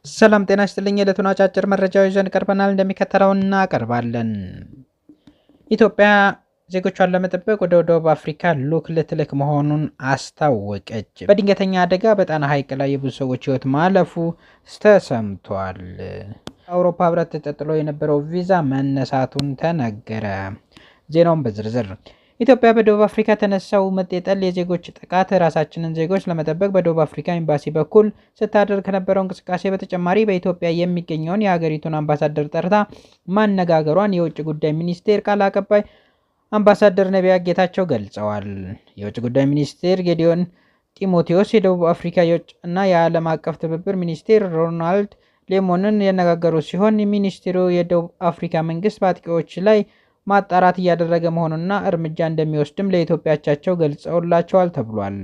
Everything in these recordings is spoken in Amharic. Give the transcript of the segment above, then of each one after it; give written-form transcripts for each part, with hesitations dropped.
ሰላም ጤና ይስጥልኝ። የዕለቱን አጫጭር መረጃዎች ይዘን ቀርበናል። እንደሚከተለው እናቀርባለን። ኢትዮጵያ ዜጎቿን ለመጠበቅ ወደ ደቡብ አፍሪካ ልዑክ ልትልክ መሆኑን አስታወቀች። በድንገተኛ አደጋ በጣና ሐይቅ ላይ የብዙ ሰዎች ሕይወት ማለፉ ተሰምቷል። አውሮፓ ሕብረት ተጥሎ የነበረው ቪዛ መነሳቱን ተነገረ። ዜናውን በዝርዝር ኢትዮጵያ በደቡብ አፍሪካ ተነሳው መጤጠል የዜጎች ጥቃት ራሳችንን ዜጎች ለመጠበቅ በደቡብ አፍሪካ ኤምባሲ በኩል ስታደርግ ከነበረው እንቅስቃሴ በተጨማሪ በኢትዮጵያ የሚገኘውን የሀገሪቱን አምባሳደር ጠርታ ማነጋገሯን የውጭ ጉዳይ ሚኒስቴር ቃል አቀባይ አምባሳደር ነቢያት ጌታቸው ገልጸዋል። የውጭ ጉዳይ ሚኒስቴር ጌዲዮን ጢሞቴዎስ የደቡብ አፍሪካ የውጭ እና የዓለም አቀፍ ትብብር ሚኒስቴር ሮናልድ ሌሞንን ያነጋገሩ ሲሆን ሚኒስቴሩ የደቡብ አፍሪካ መንግስት በአጥቂዎች ላይ ማጣራት እያደረገ መሆኑንና እርምጃ እንደሚወስድም ለኢትዮጵያ አቻቸው ገልጸውላቸዋል ተብሏል።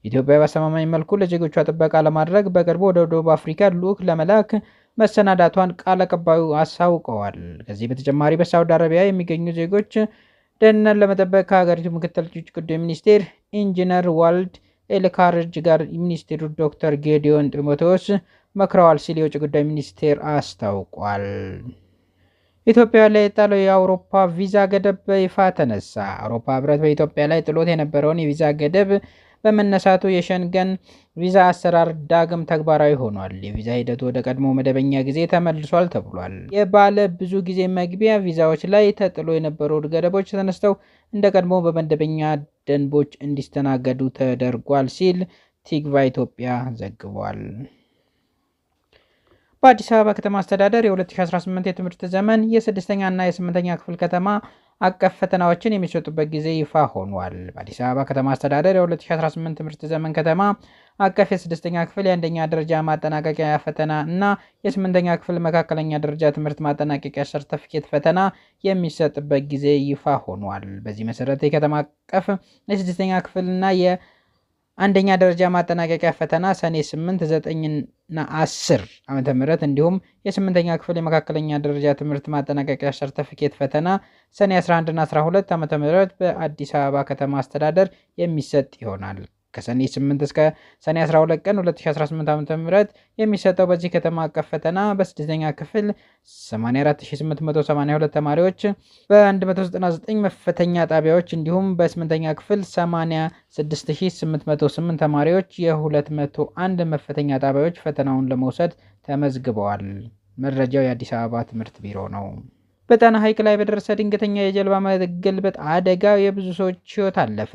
ኢትዮጵያ በአስተማማኝ መልኩ ለዜጎቿ ጥበቃ ለማድረግ በቅርቡ ወደ ደቡብ አፍሪካ ልዑክ ለመላክ መሰናዳቷን ቃል አቀባዩ አሳውቀዋል። ከዚህ በተጨማሪ በሳውዲ አረቢያ የሚገኙ ዜጎች ደህንነት ለመጠበቅ ከሀገሪቱ ምክትል ውጭ ጉዳይ ሚኒስቴር ኢንጂነር ዋልድ ኤልካርጅ ጋር ሚኒስትሩ ዶክተር ጌዲዮን ጢሞቴዎስ መክረዋል ሲል የውጭ ጉዳይ ሚኒስቴር አስታውቋል። ኢትዮጵያ ላይ የጣለው የአውሮፓ ቪዛ ገደብ በይፋ ተነሳ። አውሮፓ ሕብረት በኢትዮጵያ ላይ ጥሎት የነበረውን የቪዛ ገደብ በመነሳቱ የሸንገን ቪዛ አሰራር ዳግም ተግባራዊ ሆኗል። የቪዛ ሂደቱ ወደ ቀድሞ መደበኛ ጊዜ ተመልሷል ተብሏል። የባለ ብዙ ጊዜ መግቢያ ቪዛዎች ላይ ተጥሎ የነበሩ ገደቦች ተነስተው እንደ ቀድሞ በመደበኛ ደንቦች እንዲስተናገዱ ተደርጓል ሲል ቲግቫ ኢትዮጵያ ዘግቧል። በአዲስ አበባ ከተማ አስተዳደር የ2018 የትምህርት ዘመን የ6ኛ እና የ8ኛ ክፍል ከተማ አቀፍ ፈተናዎችን የሚሰጡበት ጊዜ ይፋ ሆኗል። በአዲስ አበባ ከተማ አስተዳደር የ2018 ትምህርት ዘመን ከተማ አቀፍ የ6ኛ ክፍል የአንደኛ ደረጃ ማጠናቀቂያ ፈተና እና የ8ኛ ክፍል መካከለኛ ደረጃ ትምህርት ማጠናቀቂያ ሰርተፊኬት ፈተና የሚሰጥበት ጊዜ ይፋ ሆኗል። በዚህ መሰረት የከተማ አቀፍ የ6ኛ ክፍል እና አንደኛ ደረጃ ማጠናቀቂያ ፈተና ሰኔ 8፣ 9 እና 10 ዓመተ ምህረት እንዲሁም የ8ኛ ክፍል የመካከለኛ ደረጃ ትምህርት ማጠናቀቂያ ሰርተፊኬት ፈተና ሰኔ 11 እና 12 ዓመተ ምህረት በአዲስ አበባ ከተማ አስተዳደር የሚሰጥ ይሆናል። ከሰኔ 8 እስከ ሰኔ 12 ቀን 2018 ዓ.ም የሚሰጠው በዚህ ከተማ አቀፍ ፈተና በ6ኛ ክፍል 84882 ተማሪዎች በ199 መፈተኛ ጣቢያዎች እንዲሁም በ8ኛ ክፍል 86808 ተማሪዎች የ201 መፈተኛ ጣቢያዎች ፈተናውን ለመውሰድ ተመዝግበዋል። መረጃው የአዲስ አበባ ትምህርት ቢሮ ነው። በጣና ሐይቅ ላይ በደረሰ ድንገተኛ የጀልባ መገልበጥ አደጋ የብዙ ሰዎች ሕይወት አለፈ።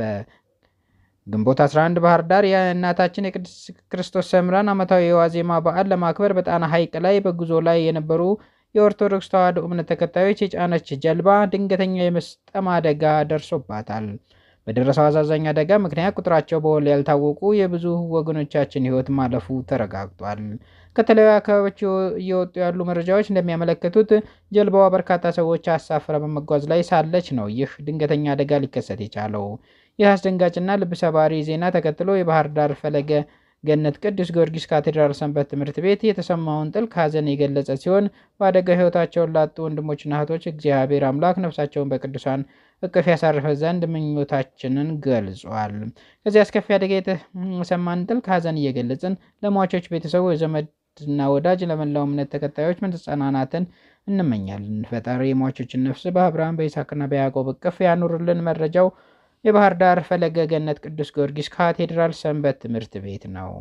ግንቦት 11 ባህር ዳር የእናታችን የቅድስት ክርስቶስ ሰምራን ዓመታዊ የዋዜማ በዓል ለማክበር በጣና ሐይቅ ላይ በጉዞ ላይ የነበሩ የኦርቶዶክስ ተዋሕዶ እምነት ተከታዮች የጫነች ጀልባ ድንገተኛ የመስጠም አደጋ ደርሶባታል። በደረሰው አሳዛኝ አደጋ ምክንያት ቁጥራቸው በውል ያልታወቁ የብዙ ወገኖቻችን ሕይወት ማለፉ ተረጋግጧል። ከተለያዩ አካባቢዎች እየወጡ ያሉ መረጃዎች እንደሚያመለክቱት ጀልባዋ በርካታ ሰዎች አሳፍራ በመጓዝ ላይ ሳለች ነው ይህ ድንገተኛ አደጋ ሊከሰት የቻለው። ይህ አስደንጋጭና ልብ ሰባሪ ዜና ተከትሎ የባህር ዳር ፈለገ ገነት ቅዱስ ጊዮርጊስ ካቴድራል ሰንበት ትምህርት ቤት የተሰማውን ጥልቅ ሐዘን የገለጸ ሲሆን በአደጋ ሕይወታቸውን ላጡ ወንድሞችና እህቶች እግዚአብሔር አምላክ ነፍሳቸውን በቅዱሳን እቅፍ ያሳርፈ ዘንድ ምኞታችንን ገልጿል። ከዚህ አስከፊ አደጋ የተሰማን ጥልቅ ሐዘን እየገለጽን ለሟቾች ቤተሰቦች፣ ዘመድና ወዳጅ፣ ለመላው እምነት ተከታዮች መጽናናትን እንመኛለን። ፈጣሪ የሟቾችን ነፍስ በአብርሃም በይስሐቅና በያዕቆብ እቅፍ ያኑርልን። መረጃው የባህር ዳር ፈለገ ገነት ቅዱስ ጊዮርጊስ ካቴድራል ሰንበት ትምህርት ቤት ነው።